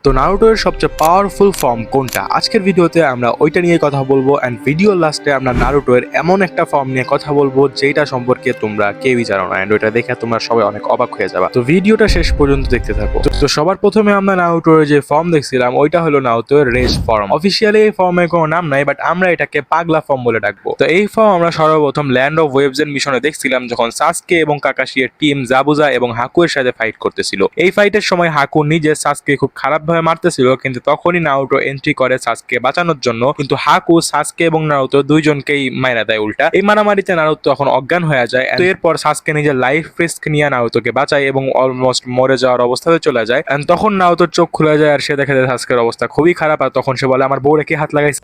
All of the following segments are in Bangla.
তো নারুটোর সবচেয়ে পাওয়ারফুল ফর্ম কোনটা? আজকের ভিডিওতে আমরা ওইটা নিয়ে কথা বলবো এন্ড ভিডিওর লাস্টে আমরা নারুটোর এমন একটা ফর্ম নিয়ে কথা বলবো যেটা সম্পর্কে তোমরা কেউই জানো না এন্ড ওইটা দেখে তোমরা সবাই অনেক অবাক হয়ে যাবে। তো ভিডিওটা শেষ পর্যন্ত দেখতে থাকো। তো সবার প্রথমে আমরা নারুটোর যে ফর্ম দেখছিলাম ওইটা হলো নারুটোর রেজ ফর্ম। অফিসিয়ালি এই ফর্মের কোনো নাম নাই, বাট আমরা এটাকে পাগলা ফর্ম বলে ডাকবো। তো এই ফর্ম আমরা সর্বপ্রথম ল্যান্ড অফ ওয়েভস এর মিশনে দেখছিলাম যখন সাসকে এবং কাকাশি এর টিম জাবুজা এবং হাকুয়ের সাথে ফাইট করতেছিল। এই ফাইটের সময় হাকু নিজে সাসকে খুব খারাপ ভাবে মারতেছিল, কিন্তু তখনই নারুটো এন্ট্রি করে সাসকে বাঁচানোর জন্য, কিন্তু হাকু সাসকে এবং নারুতো দুইজনকেই মাইরা দেয় উল্টা। এই মারামারিতে নারুতো তখন অজ্ঞান হয়ে যায়। তো এরপর সাসকে নিজের লাইফ রিস্ক নিয়ে নারুতোকে বাঁচায় এবং অলমোস্ট মরে যাওয়ার অবস্থাতে চলে যায়। এন্ড তখন নারুতোর চোখ খুলে যায় আর সে দেখে যে সাসকের অবস্থা খুবই খারাপ। আর তখন সে বলে, আমার বউরে কি হাত লাগাইছে?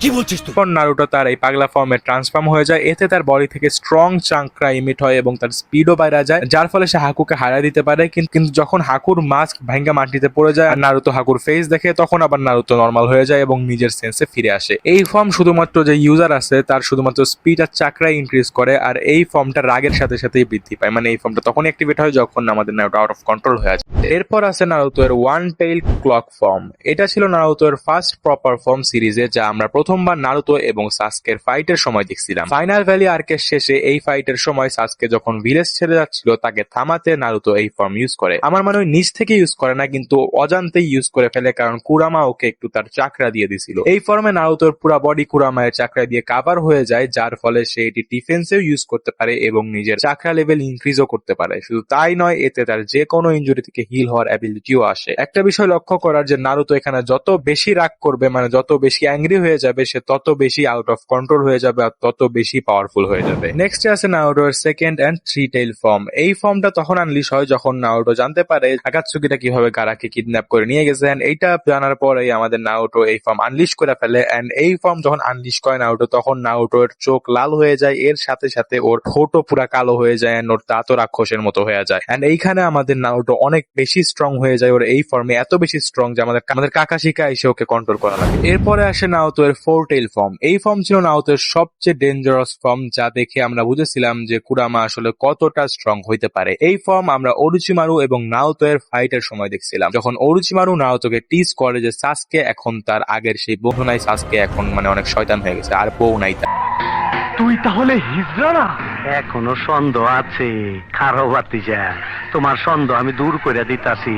কি বলছিস তুই? নারুটো তার এই পাগলা ফর্মে ট্রান্সফর্ম হয়ে যায়। এতে তার বডি থেকে স্ট্রং চাঙ্করা ইমিট হয় এবং তার স্পিডও বাইরে যায়, যার ফলে সে হাকুকে হারিয়ে দিতে পারে। কিন্তু যখন হাকুর মাস্ক ভাঙ্গা মাটিতে পড়ে যায় আর নারুতো হাকুর ফেস দেখে, তখন আবার নারুতো নর্মাল হয়ে যায় এবং নিজের সেন্সে ফিরে আসে। এই ফর্ম শুধুমাত্র যে ইউজার আছে তার শুধুমাত্র স্পিড আর চাকরাই ইনক্রিজ করে, আর এই ফর্মটা রাগের সাথে সাথেই বৃদ্ধি পায়। মানে এই ফর্মটা তখন অ্যাক্টিভেট হয় যখন আমাদের নারুটো আউট অফ কন্ট্রোল হয়ে যায়। এরপর আছে নারুতো এর ওয়ান টেইল ক্লক ফর্ম। এটা ছিল নারুতো এর ফার্স্ট প্রপার ফর্ম সিরিজে, যা আমরা প্রথমবার নারুতো এবং সাসকের ফাইটের সময় দেখছিলাম। ফাইনাল ভ্যালি আর্কের শেষে এই ফাইটের সময় সাসকে যখন ভিলেজ ছেড়ে যাচ্ছিল, তাকে থামাতে নারুতো এই ফর্ম ইউজ করে। আমার মনে হয় নিজ থেকে ইউজ করে না, কিন্তু অজান্তেই ইউজ করে ফেলে, কারণ কুরামা ওকে একটু তার চাকরা দিয়ে দিছিল। এই ফর্মে নারুতোর পুরো বডি কুরামায়ের চাকরা দিয়ে কাভার হয়ে যায়, যার ফলে সে এটি ডিফেন্সেও ইউজ করতে পারে এবং নিজের চাকরা লেভেল ইনক্রিজও করতে পারে। শুধু তাই নয়, এতে তার যে কোনো ইনজুরি থেকে হিল হওয়ার অ্যাবিলিটিও আসে। একটা বিষয় লক্ষ্য করার যে নারুতো এখানে যত বেশি রাগ করবে, মানে যত বেশি অ্যাংরি হয়ে যাবে, সে তত বেশি আউট অফ কন্ট্রোল হয়ে যাবে আর তত বেশি পাওয়ারফুল হয়ে যাবে। নেক্সট আছে নারুটোর second and three tail form. এই ফর্মটা তখন আনলিশ হয় যখন নারুটো জানতে পারে আকাতসুকিটা কিভাবে গারাকে কিডন্যাপ করে নিয়ে গেছে। এইটা জানার পরেই আমাদের নারুটো এই ফর্ম আনলিশ করে ফেলে। এন্ড এই ফর্ম যখন আনলিশ করে নারুটো, তখন নারুটোর চোখ লাল হয়ে যায়, এর সাথে সাথে ওর ঠোঁটও পুরা কালো হয়ে যায়, ওর দাঁতও রাক্ষসের মতো হয়ে যায়। এন্ড এইখানে আমাদের নারুটো অনেক বেশি স্ট্রং হয়ে যায়। ওর এই ফর্মে এত বেশি স্ট্রং যে আমাদের কাকাশিকা এসে ওকে কন্ট্রোল করা লাগে। এরপরে আসে নারুতো এর ফোর টেইল ফর্ম। এই ফর্ম ছিল নারুতোর সবচেয়ে ডেঞ্জারাস ফর্ম, যা দেখে আমরা বুঝেছিলাম যে কুরামা আসলে কতটা স্ট্রং হইতে পারে। এই ফর্ম আমরা ওরোচিমারু এবং নারুতো এর ফাইটের সময় দেখছিলাম, যখন ওরোচিমারু নারুতোকে টিজ করে যে সাসকে এখন তার আগের সেই বউ নাই, সাসকে এখন মানে অনেক শয়তান হয়ে গেছে, আর বউ নাই তার। তুই তাহলে হিজড়া না? এখনো সন্দেহ আছে? খারো বাতিজা, তোমার সন্দেহ আমি দূর করে দিতাছি।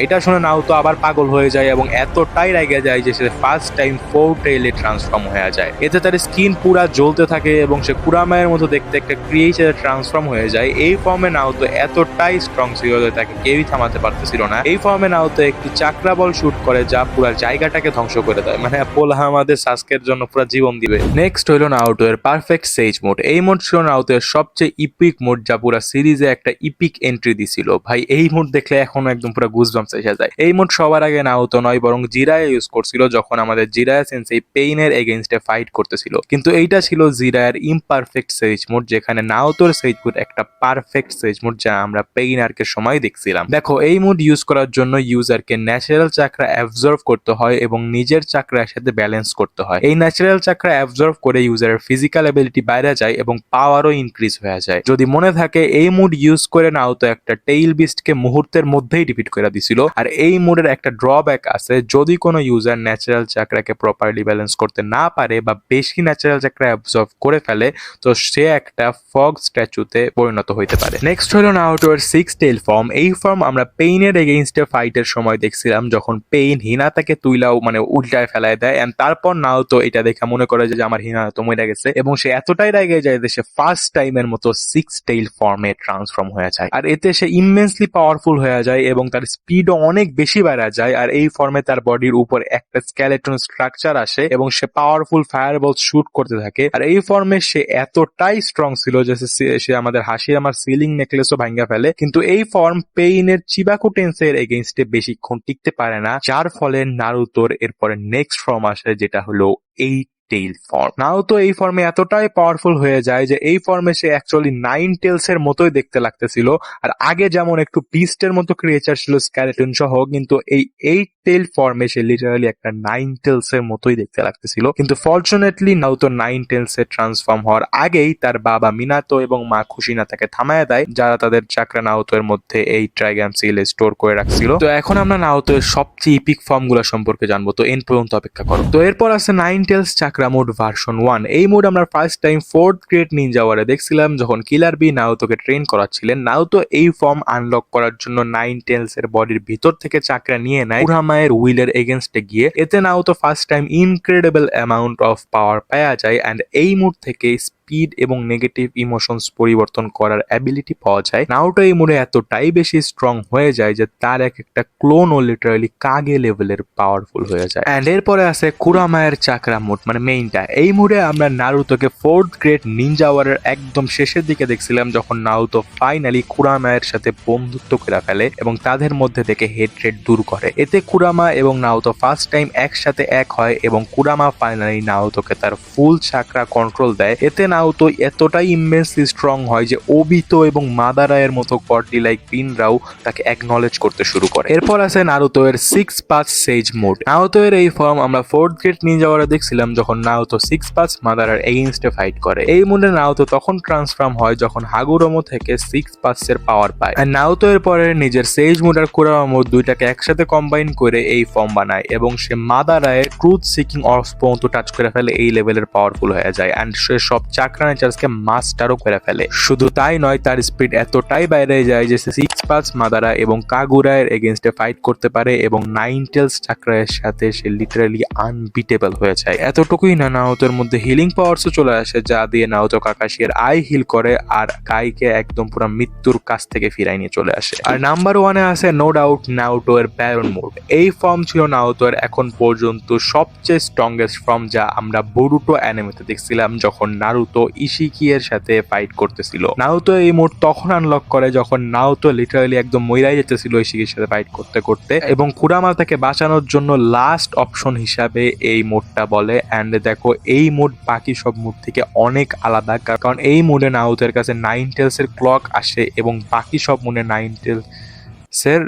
এটা শুনে নারুতো আবার পাগল হয়ে যায় এবং এতটাই রেগে যায় যে সে ফার্স্ট টাইম ফোর টেইলে ট্রান্সফর্ম হয়ে যায়। এতে তার স্কিন পুরা জ্বলতে থাকে এবং সে কুরামায়ের মতো দেখতে একটা ক্রিয়েচারে ট্রান্সফর্ম হয়ে যায়। এই ফর্মে নারুতো এতটাই স্ট্রং ছিল যে তাকে কেউই থামাতে পারতেছিল না। এই ফর্মে নারুতো একটি চাকরা বল শুট করে, যা পুরো জায়গাটাকে ধ্বংস করে দেয়। মানে পোলা আমাদের সাসকের জন্য পুরো জীবন দিবে। নেক্সট হইলো নারুতো এর পারফেক্ট সেজ মোড। এই মোড ছিল নারুতো এর সবচেয়ে ইপিক মোড, যা পুরো সিরিজে একটা ইপিক এন্ট্রি দিছিল। ভাই এই মোড দেখলে এখন একদম পুরো গুজবাম্পস এসে যায়। এই মোড সবার আগে নারুতো নয় বরং জিরায়া ইউজ করছিল, যখন আমাদের জিরায়া সেন্সেই পেইনের এগেইনস্টে ফাইট করতেছিল। কিন্তু এইটা ছিল জিরায়ার ইমপারফেক্ট সেজ মোড, যেখানে নারুতোর সেজ মোড একটা পারফেক্ট সেজ মোড, যা আমরা পেইন আর্কের সময় দেখছিলাম। দেখো, এই মোড ইউজ করার জন্য ইউজারকে ন্যাচারাল চাকরা অ্যাবজর্ভ করতে হয় এবং নিজের চাকরার সাথে ব্যালেন্স করতে হয়। এই ন্যাচারাল চাকরা অ্যাবজর্ভ করে ইউজারের ফিজিক্যাল এবিলিটি বাইরে যায় এবং পাওয়ারও ইনক্রিজ হয়ে যায়। যদি মনে থাকে, এই মোড ইউজ করে নারুতো একটা টেইল বিস্টকে মুহূর্তের মধ্যেই ডিফিট করে দিছিল। আর এই মোডের একটা ড্রব্যাক আছে, যদি কোনো ইউজার ন্যাচারাল চাকরাকে প্রপারলি ব্যালেন্স করতে না পারে বা বেশি ন্যাচারাল চাকরা অ্যাবজর্ভ করে ফেলে, তো সে একটা ফগ স্ট্যাচুতে পরিণত হইতে পারে। নেক্সট হলো নারুটোর সিক্স টেইল ফর্ম। এই ফর্ম আমরা পেইনের এগেইনস্টে ফাইটের সময় দেখছিলাম, যখন পেইন হিনাতাকে তুইলাও মানে উল্টায় ফেলায় দেয়। এন্ড তারপর নারুতো এটা দেখে মনে করে যে আমার হিনাতা মরে গেছে এবং সে এতটাই রেগে যায় যে সে ফার্স্ট টাইমের মতো সিক্স টেইল ফর্মে ট্রান্সফর্ম হয়ে যায়। আর এতে সে ইমেন্সলি পাওয়ারফুল হয়ে যায় এবং তার স্পিডও অনেক বেশি বেড়ে যায়। আর এই ফর্মে তার বডির উপর একটা স্কেলেটন স্ট্রাকচার আসে এবং সে পাওয়ারফুল ফায়ারবল শুট করতে থাকে। আর এই ফর্মে সে এতটাই স্ট্রং ছিল যে সে আমাদের আমার সিলিং নেকলেসও ভাঙ্গা ফেলে। কিন্তু এই ফর্ম পেইনের চিবাকু টেন্সের এগেইনস্টে বেশিক্ষণ টিকতে পারে না, যার ফলে নারুতোর এরপরে নেক্সট ফর্ম আসে, যেটা হলো 8 টেইল ফর্ম। নারুতো এই ফর্মে এতটাই পাওয়ারফুল হয়ে যায় যে এই ফর্মে সে অ্যাকচুয়ালি 9 টেলস এর মতোই দেখতে লাগতেছিল। আর আগে যেমন একটু বিস্টের মতো ক্রিয়েচার ছিল স্কেলেটন সহ, কিন্তু এই 8 টেল ফর্মে সে লিটারালি একটা 9 টেলস এর মতোই দেখতে লাগতেছিল। কিন্তু fortunately Naruto 9 tells a transform হওয়ার আগেই তার বাবা মিনাতো এবং মা খুশিনা তাকে থামায় দেয়, যারা তাদের চাকরা নারুতো এর মধ্যে এই ট্রাইগ্রাম সিল স্টোর করে রাখছিল। তো এখন আমরা নারুতো এর সবচেয়ে ইপিক ফর্ম গুলো সম্পর্কে জানবো, তো এন্ড পর্যন্ত অপেক্ষা করো। তো এরপর আছে 9 টেলস চাকরা মোড ভার্সন 1। এই মোড আমরা first time 4th grade ninja ওয়ারে দেখছিলাম যখন কিলার বি নারুতোকে ট্রেন করাচ্ছিলেন। নারুতো এই ফর্ম আনলক করার জন্য 9 টেলস এর বডির ভিতর থেকে চাকরা নিয়ে নেয় কুরামায়ের উইলের এগেনস্টে গিয়ে। এতে Naruto first time incredible amount of power পাওয়া যায় এন্ড এই মোড থেকে স্পিড এবং নেগেটিভ ইমোশনস পরিবর্তন করার অ্যাবিলিটি পাওয়া যায়। নারুতো এই মোডে এতটাই বেশি স্ট্রং হয়ে যায় যে তার এক একটা ক্লোনও লিটারালি কাগে লেভেলের পাওয়ারফুল হয়ে যায়। এন্ড এরপরে আছে কুরামায়ের চাকরা মোড, মানে মেইনটা। এই মোডে আমরা নারুতোকে 4th গ্রেড নিনজা ওয়ারের একদম শেষের দিকে দেখছিলাম যখন নারুতো ফাইনালি কুরামায়ের সাথে বন্ধুত্ব করে ফেলে এবং তাদের মধ্যে থেকে হেট্রেড দূর করে। এতে কুরামা এবং নারুতো ফার্স্ট টাইম একসাথে এক হয় এবং কুরামা ফাইনালি নারুতোকে তার ফুল চাকরা কন্ট্রোল দেয়। এতে নারুতো এতটাই ইমেন্সলি স্ট্রং হয় যে ওবিতো এবং মাদারায়ের মতো গডলি লাইক বিনরাও তাকে অ্যাকনলেজ করতে শুরু করে। এরপর আছে নারুতো এর 6 পাঁচ সেজ মোড। নারুতো এর এই ফর্ম আমরা 4th গ্রেড নিনজা ওয়ারে দেখছিলাম যখন নারুতো 6 পাঁচ মাদারার এগেইনস্টে ফাইট করে। এই মোডে নারুতো তখন ট্রান্সফর্ম হয় যখন হাগুরোমো থেকে 6 পাঁচের পাওয়ার পায়। আর নারুতো এর পরে নিজের সেজ মোড আর কুরামা মোড দুইটাকে একসাথে কম্বাইন করে এই ফর্ম বানায় এবং সে মাদারায় ট্রুথ সিকিং অর্বস পর্যন্ত টাচ করে ফেলে। এই লেভেলের পাওয়ারফুল হয়ে যায় এন্ড সে সব চাকরা নেচার্সকে মাস্টারও করে ফেলে। শুধু তাই নয়, তার স্পিড এতটাই বাইরে যায় যে সে 6 পাঁচ মাদারা এবং কাগুরায়ের এগেইনস্টে ফাইট করতে পারে এবং 9 টেলস চাকরায়ের সাথে সে লিটারালি আনবিটেবল হয়ে যায়। এতটুকুই না, নারুতোর মধ্যে হিলিং পাওয়ারসও চলে আসে যা দিয়ে নারুতো কাকাশির আই হিল করে আর কাইকে একদম পুরো মৃত্যুর কাছ থেকে ফিরাই নিয়ে চলে আসে। আর নাম্বার 1-এ আছে নো ডাউট নারুতো এর ব্যারন মোড। এই ফর্ম ছিল নারুতোর এখন পর্যন্ত সবচেয়ে স্ট্রংগেস্ট ফর্ম যা আমরা বোরুটো অ্যানিমেতে দেখছিলাম যখন নারুতো ইশিকি এর সাথে ফাইট করতেছিল। নারুতো এই মোড তখন আনলক করে যখন নারুতো লিটারালি একদম মইরাই যেতেছিল ইশিকির সাথে ফাইট করতে করতে এবং কুরামা তাকে বাঁচানোর জন্য লাস্ট অপশন হিসাবে এই মোডটা বলে। এন্ড দেখো এই মোড বাকি সব মোড থেকে অনেক আলাদা, কারণ এই মোডে নারুতোর কাছে 9 টেলস এর ক্লক আসে এবং বাকি সব মোডে 9 টেলস এর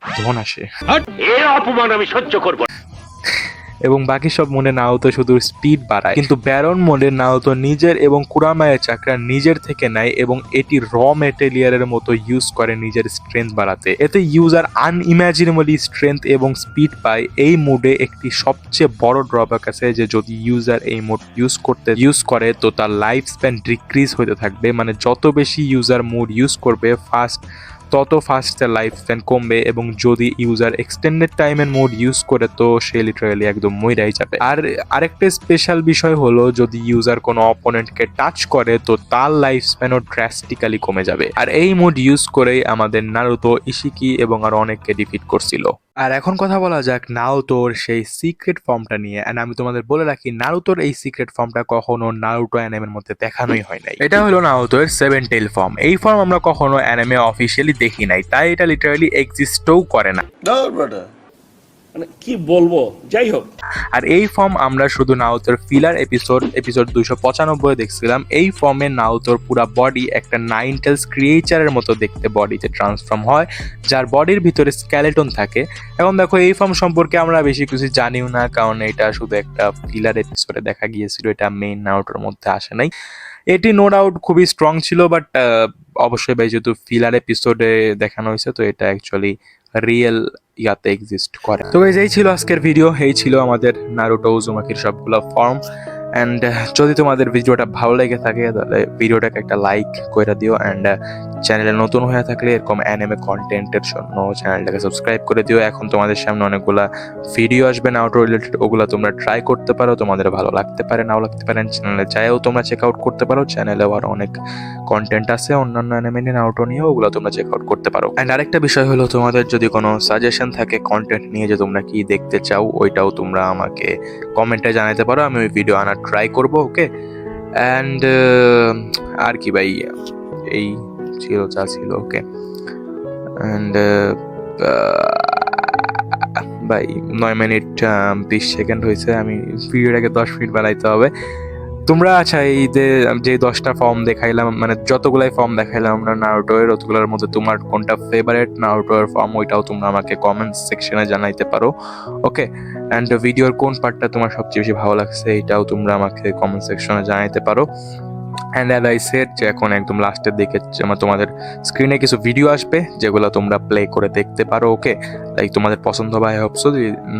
ধন আসে। এর অপমান আমি সহ্য করব এবং বাকি সব মোডে নারুতো শুধু স্পিড বাড়ায়, কিন্তু ব্যারন মোডে নারুতো নিজের এবং কুরামায়ের চাকরা নিজের থেকে নেয় এবং এটি র মেটেরিয়ালের মতো ইউজ করে নিজের স্ট্রেংথ বাড়াতে। এতে ইউজার আনইমাজিনেবলি স্ট্রেংথ এবং স্পিড পায়। এই মোডে একটি সবচেয়ে বড় ড্রব্যাক আছে যে যদি ইউজার এই মোড ইউজ করে তো তার লাইফ স্প্যান ডিক্রিজ হতে থাকবে, মানে যত বেশি ইউজার মোড ইউজ করবে তত ফাস্ট তার লাইফ স্প্যান কমবে এবং যদি ইউজার এক্সটেন্ডেড টাইমের মোড ইউজ করে তো সে লিটারালি একদম মইরাই যাবে। আর আরেকটা স্পেশাল বিষয় হলো যদি ইউজার কোনো অপোনেন্টকে টাচ করে তো তার লাইফ স্প্যানও ড্রাস্টিক্যালি কমে যাবে। আর এই মোড ইউজ করেই আমাদের নারুতো ইশিকি এবং আর অনেককে ডিফিট করছিল। আর এখন কথা বলা যাক নারুতোর সেই সিক্রেট ফর্মটা নিয়ে। এন্ড আমি তোমাদের বলে রাখি নারুতোর এই সিক্রেট ফর্মটা কখনো নারুতো অ্যানিমের মধ্যে দেখানোই হয় নাই। এটা হলো নারুতোর 7 টেল ফর্ম। এই ফর্ম আমরা কখনো অ্যানিমে অফিসিয়ালি দেখি নাই, তাই এটা লিটারালি এক্সিস্টও করে না। মানে কি বলবো, যাই হোক। আর এই ফর্ম আমরা শুধু নারুতোর ফিলার এপিসোড 295 দেখছিলাম। এই ফর্মে নারুতোর পুরা বডি একটা 9 টেলস ক্রিয়েচারের মতো দেখতে বডিতে ট্রান্সফর্ম হয়, যার বডির ভিতরে স্কেলেটন থাকে। এখন দেখো এই ফর্ম সম্পর্কে আমরা বেশি কিছু জানিও না, কারণ এটা শুধু একটা ফিলার এপিসোডে দেখা গিয়েছিল, এটা মেইন নারুতোর মধ্যে আসে নাই। এটি নো ডাউট খুবই স্ট্রং ছিল, বাট অবশ্যই ভাই যেহেতু ফিলার এপিসোডে দেখানো হয়েছে তো এটা অ্যাকচুয়ালি রিয়েল ইয়াতে এক্সিস্ট করে। তো এই ছিল আজকের ভিডিও, এই ছিল আমাদের নারুটো উজুমাকির সবগুলো ফর্ম। অ্যান্ড যদি তোমাদের ভিডিওটা ভালো লেগে থাকে তাহলে ভিডিওটাকে একটা লাইক করে দিও। অ্যান্ড চ্যানেলে নতুন হয়ে থাকলে এরকম অ্যানিমে কন্টেন্টের জন্য চ্যানেলটাকে সাবস্ক্রাইব করে দিও। এখন তোমাদের সামনে অনেকগুলা ভিডিও আসবে নারুটো রিলেটেড, ওগুলো তোমরা ট্রাই করতে পারো, তোমাদের ভালো লাগতে পারে নাও লাগতে পারে। চ্যানেলে চাইও তোমরা চেক আউট করতে পারো, চ্যানেলেও আরো অনেক কন্টেন্ট আছে অন্যান্য অ্যানিমে নিয়ে নারুটো নিয়ে, ওগুলো তোমরা চেক আউট করতে পারো। অ্যান্ড আরেকটা বিষয় হলো তোমাদের যদি কোনো সাজেশন থাকে কন্টেন্ট নিয়ে যে তোমরা কি দেখতে চাও, ওইটাও তোমরা আমাকে কমেন্টে জানাতে পারো, আমি ওই ভিডিও আনার ট্রাই করবো। ওকে, অ্যান্ড আর কি ভাই, এই ছিল যা ছিল। ওকে, অ্যান্ড ভাই 9 মিনিট 20 সেকেন্ড হয়েছে, আমি ভিডিওটাকে 10 মিনিট বানাইতে হবে। তোমরা আচ্ছা এই যে 10টা ফর্ম দেখাইলাম, মানে যতগুলাই ফর্ম দেখাইলাম আমরা নারুটো এর, অতগুলোর মধ্যে তোমার কোনটা ফেভারিট নারুটো এর ফর্ম ওইটাও তোমরা আমাকে কমেন্ট সেকশনে জানাইতে পারো। ওকে, অ্যান্ড ভিডিওর কোন পার্টটা তোমার সবচেয়ে বেশি ভালো লাগছে এটাও তোমরা আমাকে কমেন্ট সেকশনে জানাইতে পারো। অ্যান্ড অ্যাজ আই সেড যে এখন একদম লাস্টের দিকে তোমাদের স্ক্রিনে কিছু ভিডিও আসবে যেগুলো তোমরা প্লে করে দেখতে পারো। ওকে, লাইক তোমাদের পছন্দ বা hope so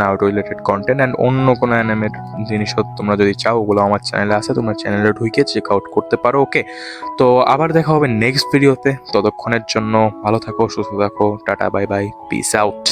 Naruto related content and অন্য কোনো অ্যানিমের জিনিসও তোমরা যদি চাও ওগুলো আমার চ্যানেলে আছে, তোমরা চ্যানেলে ঢুকে চেক আউট করতে পারো। ওকে, তো আবার দেখা হবে নেক্সট ভিডিওতে, ততক্ষণের জন্য ভালো থাকো, সুস্থ থাকো, tata bye bye, piece out.